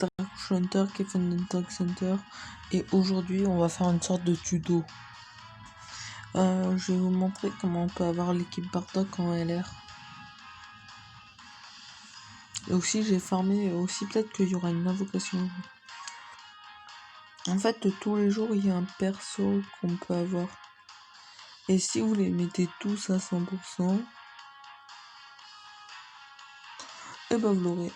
Dark Hunter qui est fan de Dark Hunter. Et aujourd'hui, on va faire une sorte de tuto. Je vais vous montrer comment on peut avoir l'équipe Bardock en LR. Et aussi, j'ai farmé. Aussi, peut-être qu'il y aura une invocation. En fait, tous les jours, il y a un perso qu'on peut avoir. Et si vous les mettez tous à 100%, et ben vous l'aurez.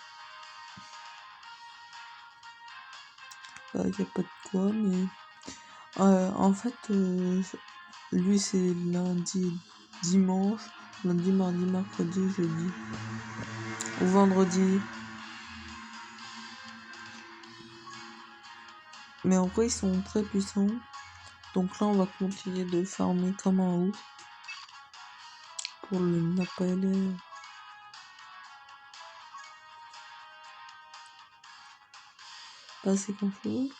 Il n'y a pas de quoi, mais... en fait, lui, c'est lundi, dimanche, lundi, mardi, mercredi, jeudi. Ou vendredi. Mais en vrai, ils sont très puissants. Donc là, on va continuer de farmer comme un ouf. Pour le napalm. Pas c'est qu'on fait.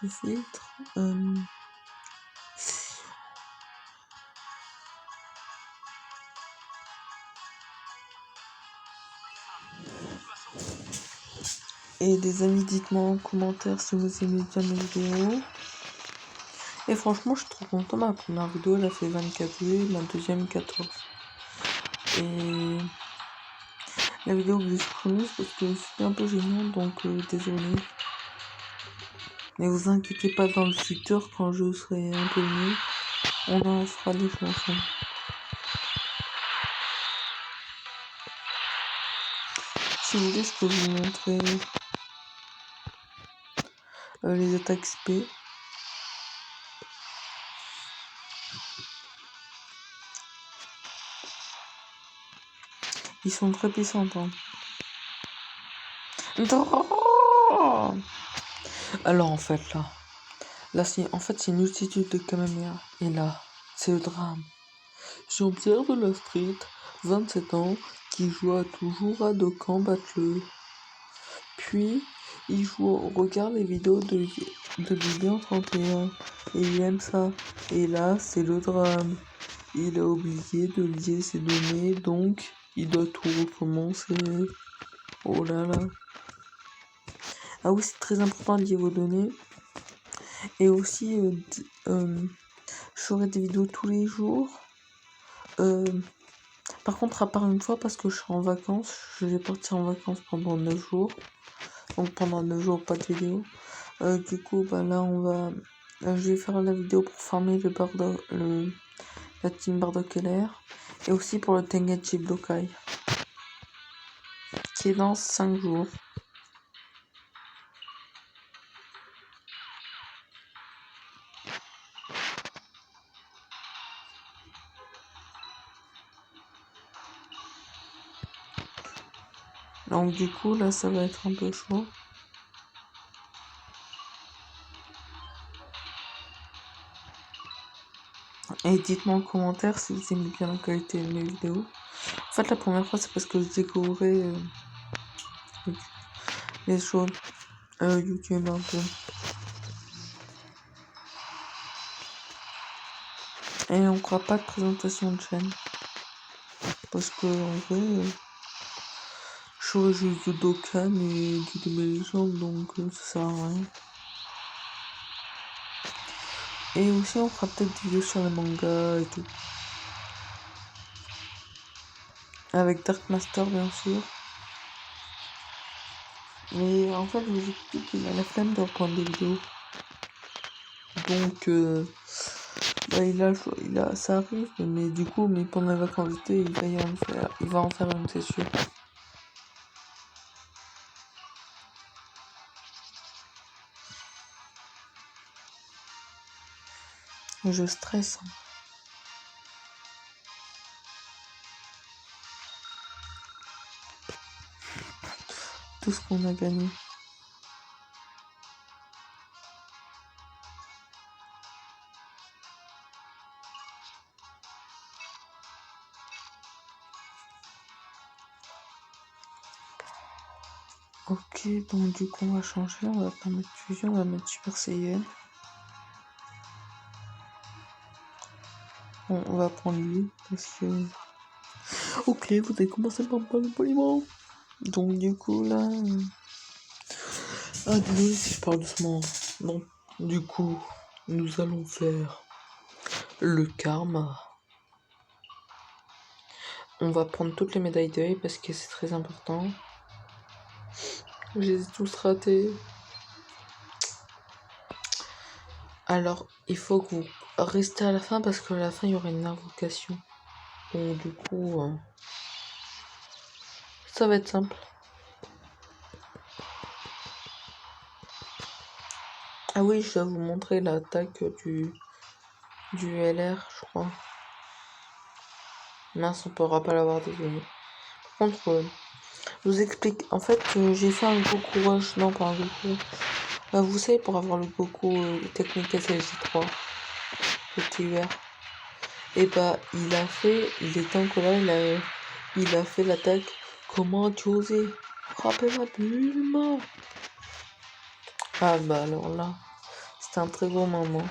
Le filtre. Et les amis, dites-moi en commentaire si vous aimez bien mes vidéos. Et franchement, je suis trop content. Ma première vidéo, elle a fait 24 vues, la deuxième 14. Et la vidéo que j'ai supprimée, c'est parce que c'était un peu gênant, donc désolé. Mais vous inquiétez pas, dans le futur, quand je serai un peu mieux, on en fera des chansons. Si vous voulez, je peux vous montrer les attaques SP. Ils sont très puissants. Hein. Alors en fait là c'est une multitude de Kamehameha. Et là, c'est le drame. Jean-Pierre de la Street, 27 ans, qui joue toujours à Dokkan Battle. Puis il regarde les vidéos de Lilian 31 et il aime ça. Et là, c'est le drame. Il a oublié de lier ses données, donc il doit tout recommencer. Oh là là. Ah oui, c'est très important de lier vos données. Et aussi, je ferai des vidéos tous les jours. Par contre, à part une fois, parce que je serai en vacances, je vais partir en vacances pendant 9 jours. Donc pendant 9 jours, pas de vidéo. Du coup, bah là, je vais faire la vidéo pour farmer la team Bardock LR. Et aussi pour le Tengenchi Blokai. Qui est dans 5 jours. Donc du coup, là, ça va être un peu chaud. Et dites-moi en commentaire si vous aimez bien la qualité de mes vidéos. En fait, la première fois, c'est parce que je découvrais les choses YouTube un peu. Et on fera pas de présentation de chaîne. Parce que en vrai, je ferai juste du Dokkan et du League of Legends, donc ça sert à rien. Et aussi, on fera peut-être des vidéos sur les mangas et tout. Avec Dark Master, bien sûr. Mais en fait, je vous explique qu'il a la flemme de reprendre des vidéos. Donc, ça arrive, mais du coup, pendant les vacances d'été, il va en faire une, c'est sûr. Je stresse. Tout ce qu'on a gagné. Ok, donc du coup, on va changer. On va pas mettre fusion, on va mettre Super Saiyan. Bon, on va prendre lui parce que. Ok, vous avez commencé par me parler poliment. Donc du coup là... Ah désolé si je parle doucement. Donc du coup, nous allons faire le karma. On va prendre toutes les médailles d'œil parce que c'est très important. Je les ai tous ratés. Alors, il faut que vous restez à la fin parce qu'à la fin, il y aura une invocation. Donc du coup, ça va être simple. Ah oui, je dois vous montrer l'attaque du LR, je crois. Mince, on pourra pas l'avoir, désolé. Par contre, je vous explique. En fait, j'ai fait un Goku Rush. Non, pas un Goku. Vous savez, pour avoir le Goku technique SLJ3, le petit vert. Et bah, il était en colère, il a fait l'attaque. Comment tu osais frapper ma Bulma? Ah bah alors là, c'était un très gros moment.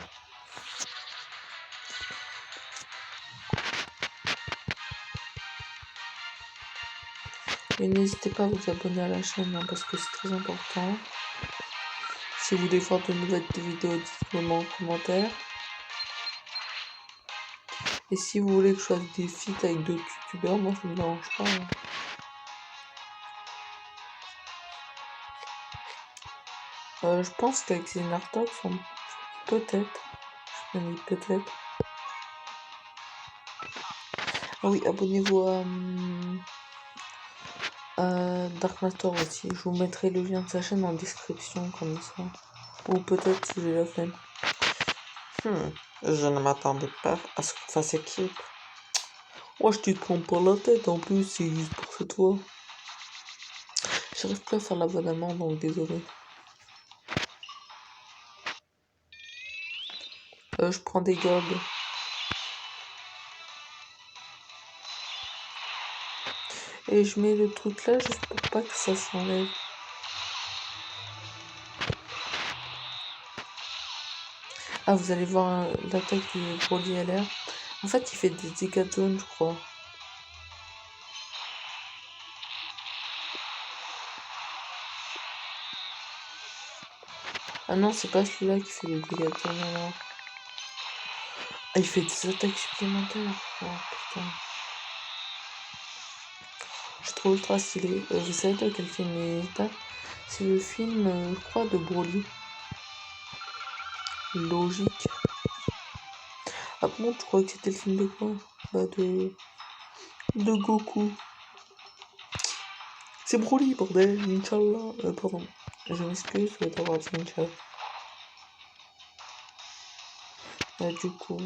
Et n'hésitez pas à vous abonner à la chaîne parce que c'est très important. Si vous voulez voir de nouvelles vidéos, dites-le moi en commentaire. Et si vous voulez que je fasse des feats avec d'autres youtubeurs, moi ça me dérange pas. Je pense qu'avec Zenartox, peut-être. Je me dis peut-être. Ah oui, abonnez-vous à Dark Master aussi. Je vous mettrai le lien de sa chaîne en description comme ça. Ou peut-être si j'ai la flemme. Je ne m'attendais pas à ce qu'on fasse équipe. Moi je te prends pas la tête en plus, c'est juste pour cette fois. J'arrive plus à faire la voix d'amande, donc désolé. Je prends des gobes. Et je mets le truc là juste pour pas que ça s'enlève. Ah, vous allez voir l'attaque du Broly LR. En fait, il fait des dégâts de zone, je crois. Ah non, c'est pas celui-là qui fait des dégâts de zone alors. Ah, il fait des attaques supplémentaires. Oh putain. Je trouve ultra stylé. Vous savez de quel film il est? C'est le film, je crois, de Broly. Logique. Ah bon, tu crois que c'était le film de quoi? Bah de Goku. C'est Broly, bordel, Inch'Allah. Pardon. Je m'excuse d'avoir dit Inch'Allah. Du coup.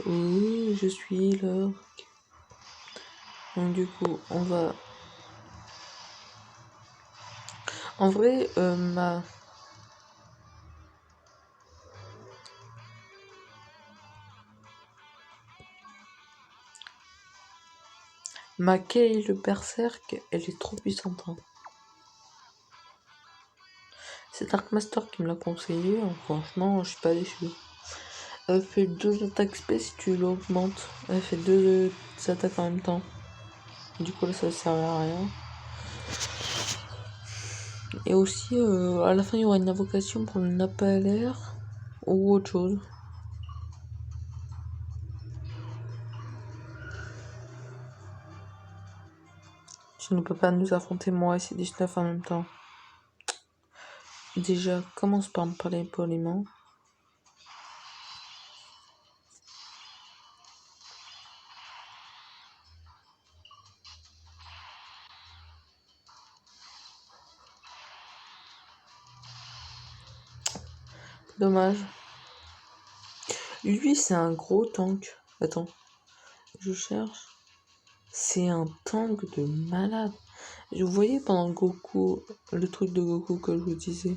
Oui, je suis là. Donc du coup, on va... En vrai, ma Kay le berserk, elle est trop puissante. Hein. C'est Dark Master qui me l'a conseillé. Hein. Franchement, je suis pas déçu. Elle fait 2 attaques spé si tu l'augmentes. Elle fait 2 attaques en même temps. Du coup, là, ça sert à rien. Et aussi, à la fin, il y aura une invocation pour le Nappa LR ou autre chose. Tu ne peux pas nous affronter moi et C19 en même temps. Déjà, commence par me parler poliment. Dommage. Lui, c'est un gros tank. Attends, je cherche. C'est un tank de malade. Vous voyez pendant Goku, le truc de Goku que je vous disais.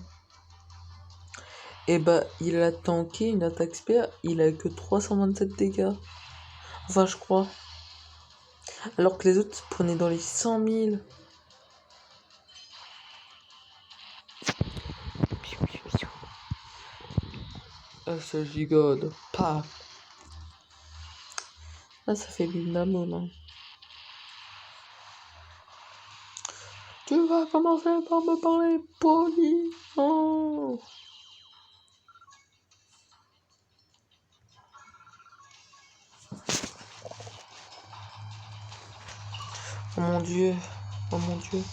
Et bah, il a tanké une attaque spé, il a que 327 dégâts. Enfin, je crois. Alors que les autres prenaient dans les 100 000. Ah, ce gigode. Paf. Là, ça fait Bindamo, non? Tu vas commencer par me parler poliment. Oh mon dieu, oh mon dieu.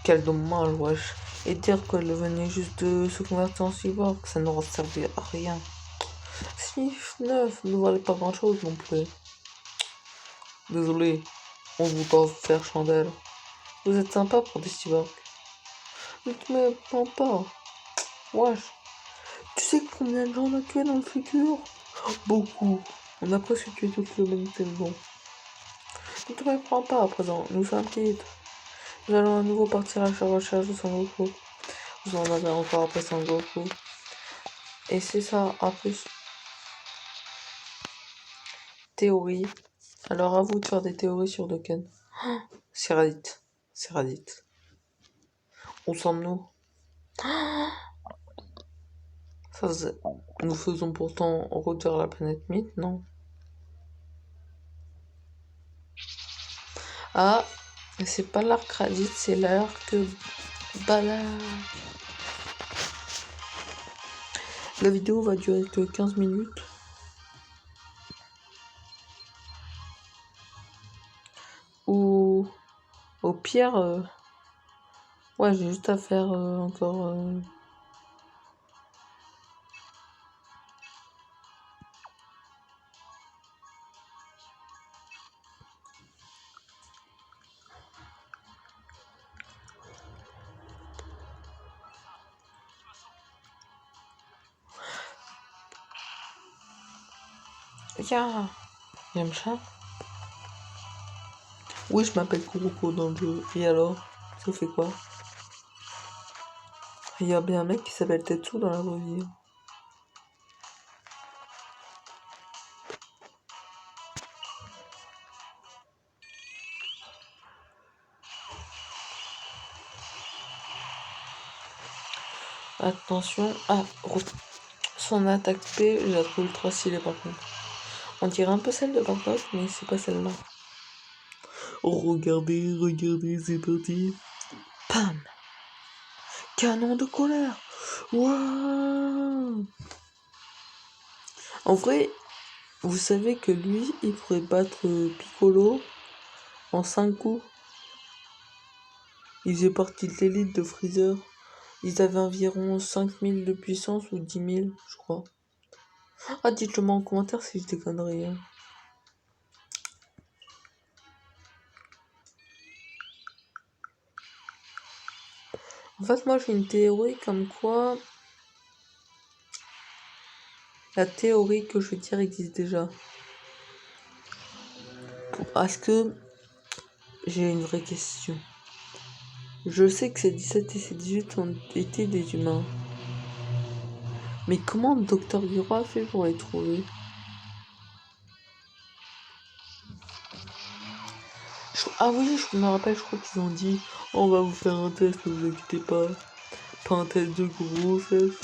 Quel dommage, wesh. Et dire qu'elle venait juste de se convertir en cyborg, ça n'aurait servi à rien. 6-9 ne valait pas grand chose non plus. Désolé, on vous doit faire chandelle. Vous êtes sympa pour des cyborgs. Ne te méprends pas. Wesh. Tu sais combien de gens on a tué dans le futur? Beaucoup. On a presque tué toute l'humanité, bon. Ne te méprends pas à présent, nous sommes quittes. Nous allons à nouveau partir à la recherche de Son Goku. Vous en avez encore après Son Goku. Et c'est ça, en plus. Théorie. Alors à vous de faire des théories sur Dokken. C'est Raditz. C'est Raditz. Où sommes-nous? Nous faisons pourtant route vers la planète Mythe, non? Ah, c'est pas l'arc Raditz, c'est l'arc Bala. La vidéo va durer que 15 minutes. Ou au pire, ouais, j'ai juste à faire encore. Yeah, Yamcha. Oui, je m'appelle Kuroko dans le jeu. Et alors, ça fait quoi? Il y a bien un mec qui s'appelle Tetsu dans la vraie vie. Attention. Ah, son attaque P, je la trouve ultra stylée par contre. On dirait un peu celle de Bardock, mais c'est pas celle-là. Oh, regardez, regardez, c'est parti. Pam! Canon de colère! Waouh! En vrai, vous savez que lui, il pourrait battre Piccolo en 5 coups. Il faisait partie de l'élite de Freezer. Ils avaient environ 5000 de puissance ou 10 000, je crois. Ah, dites-le moi en commentaire si je déconnerais. Hein. En fait, moi j'ai une théorie comme quoi la théorie que je vais dire existe déjà. Est-ce que j'ai une vraie question? Je sais que ces 17 et ces 18 ont été des humains. Mais comment Dr. Giro a fait pour les trouver? Ah oui, je me rappelle, je crois qu'ils ont dit on va vous faire un test, ne vous inquiétez pas. Pas un test de grossesse.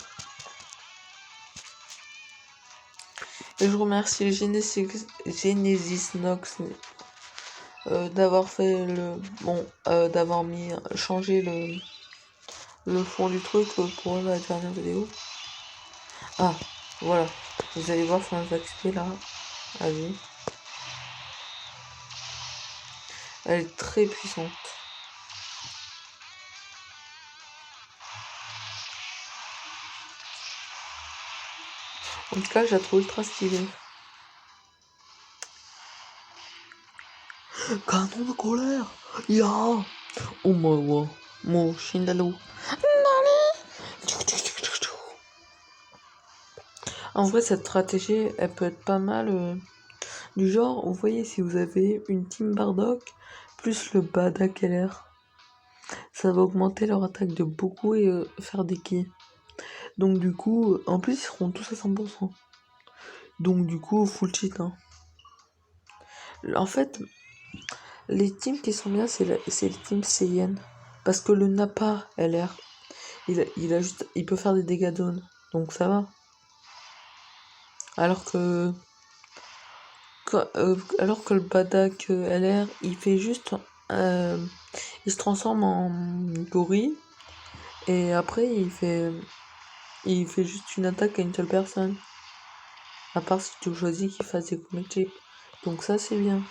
Et je remercie Genesis Nox d'avoir fait le. Bon, d'avoir changé le fond du truc pour la dernière vidéo. Ah, voilà. Vous allez voir son XP là. À vie. Elle est très puissante. En tout cas, je la trouve ultra stylée. Canon de colère! Ya! Oh my mon Shindalo. En vrai, cette stratégie, elle peut être pas mal. Du genre, vous voyez, si vous avez une team Bardock plus le Bada Keller, ça va augmenter leur attaque de beaucoup et faire des kills. Donc du coup, en plus, ils seront tous à 100%. Donc du coup, full cheat. Hein. En fait, les teams qui sont bien, c'est les teams Saiyan. Parce que le Nappa LR, il peut faire des dégâts d'onde. Donc ça va. Alors que Alors que le Badak LR, il fait juste... il se transforme en gorille. Et après, il fait juste une attaque à une seule personne. À part si tu choisis qu'il fasse des comic clips. Donc ça, c'est bien.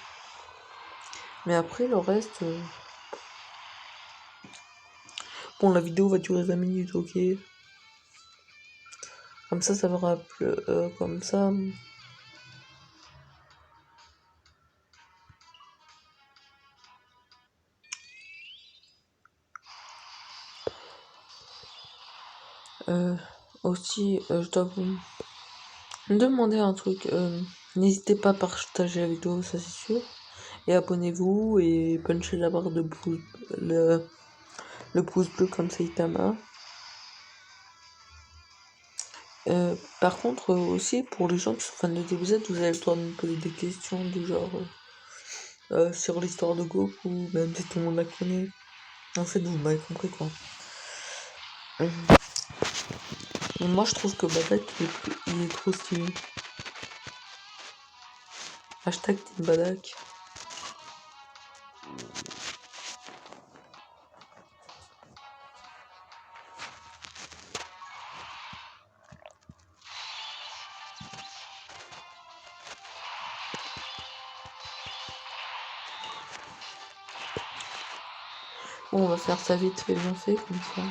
Mais après, le reste... Bon, la vidéo va durer 20 minutes, ok. Comme ça fera plus... comme ça... Aussi, je dois vous demander un truc. N'hésitez pas à partager la vidéo, ça c'est sûr. Et abonnez-vous et punchez la barre de pouce, le pouce bleu comme Saitama. Par contre, aussi, pour les gens qui sont fans de DBZ, vous avez le droit de me poser des questions du genre sur l'histoire de Goku, même si tout le monde la connaît. En fait, vous m'avez compris quoi. Mais moi, je trouve que Badak, il est trop stylé. Hashtag Team Badak. Bon, on va faire ça vite fait, bien fait, comme ça.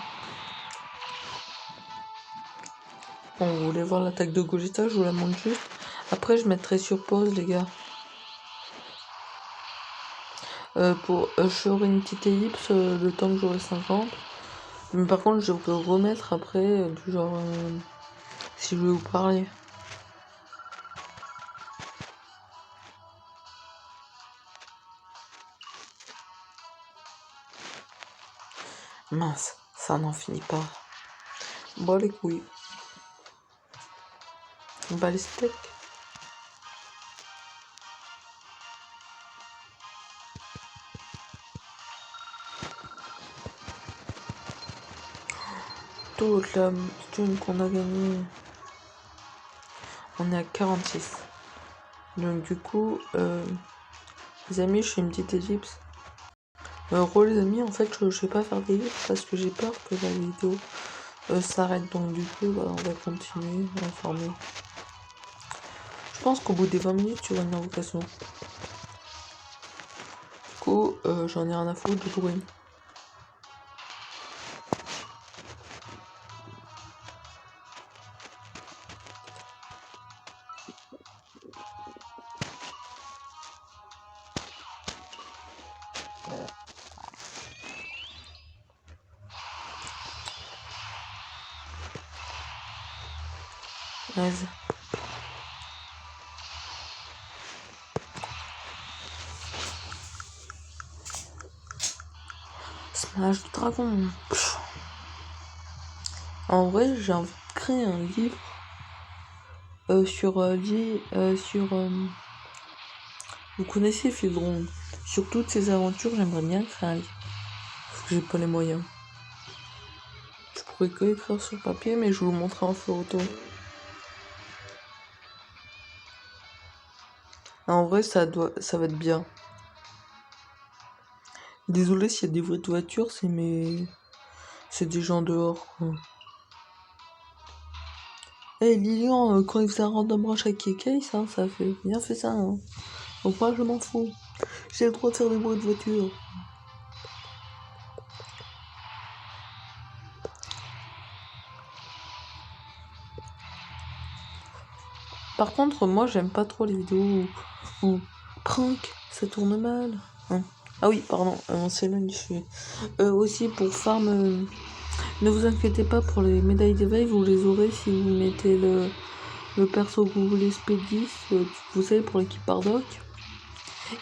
Bon, vous voulez voir l'attaque de Gogeta, je vous la montre juste. Après, je mettrai sur pause, les gars. Je ferai une petite ellipse le temps que j'aurai 50. Mais par contre, je peux remettre après, du genre, si je vais vous parler. Mince, ça n'en finit pas. Bon, les couilles. Bah, les steaks. Toute la thune qu'on a gagnée. On est à 46. Donc, du coup, les amis, je fais une petite ellipse. Les amis, en fait, je vais pas faire d'ellipse parce que j'ai peur que la vidéo s'arrête. Donc, du coup, bah, on va continuer à informer. Je pense qu'au bout des 20 minutes, tu vois une invocation. Du coup, j'en ai rien à foutre de bruit. Vas-y. Smash Dragon. Pff. En vrai, j'ai envie de créer un livre vous connaissez Fildron. Sur toutes ses aventures, j'aimerais bien créer un livre. Parce que j'ai pas les moyens. Je pourrais que écrire sur papier, mais je vous le montrerai en photo. En vrai, ça va être bien. Désolé s'il y a des bruits de voiture, c'est des gens dehors, quoi. Eh Lilian, quand il faisait un random rush avec K-Case, hein, ça fait bien fait ça, hein. Donc moi, je m'en fous. J'ai le droit de faire des bruits de voiture. Par contre, moi, j'aime pas trop les vidéos où prank, ça tourne mal. Hein. Ah oui, pardon, c'est là du sujet. Aussi, pour farm, ne vous inquiétez pas pour les médailles d'éveil, vous les aurez si vous mettez le perso que vous voulez Spé10, vous savez, pour l'équipe Bardock.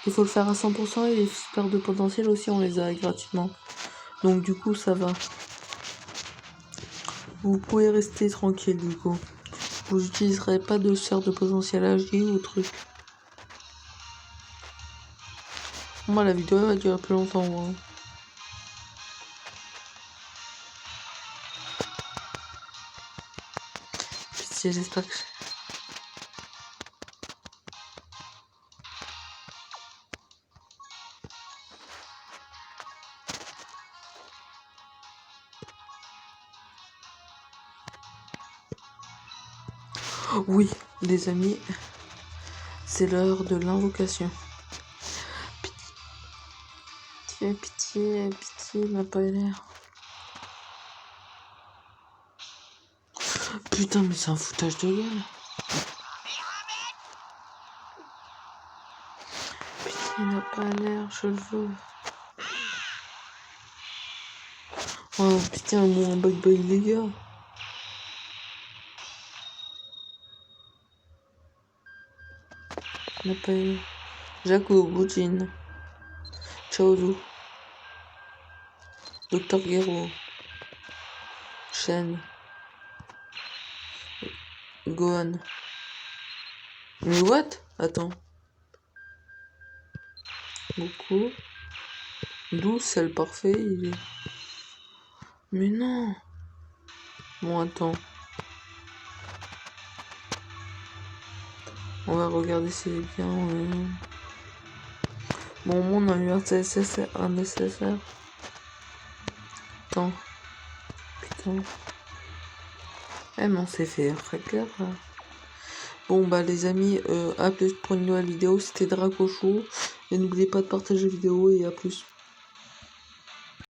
Il faut le faire à 100% et les super de potentiel aussi, on les a gratuitement. Donc du coup, ça va. Vous pouvez rester tranquille du coup. Vous n'utiliserez pas de sœur de potentiel HD ou truc. Moi, la vidéo va durer plus longtemps. Hein. Pitié, j'espère que... Oui, les amis, c'est l'heure de l'invocation. Pitié, pitié, pitié, n'a pas l'air. Putain, mais c'est un foutage de gueule. Pitié, n'a pas l'air, je le veux. Oh putain, mon bug bug les gars. N'a pas l'air. Jaco, Boujin. Chaozu. Docteur Gero. Shen. Gohan. Mais what? Attends. Goku. D'où celle parfait, il est. Mais non. Bon, attends. On va regarder si c'est bien. Bon, on a eu un CSSR, un nécessaire. Attends. Putain. Eh, mais on s'est fait craquer. Bon, bah, les amis, à plus pour une nouvelle vidéo. C'était Draco Show. Et n'oubliez pas de partager la vidéo et à plus.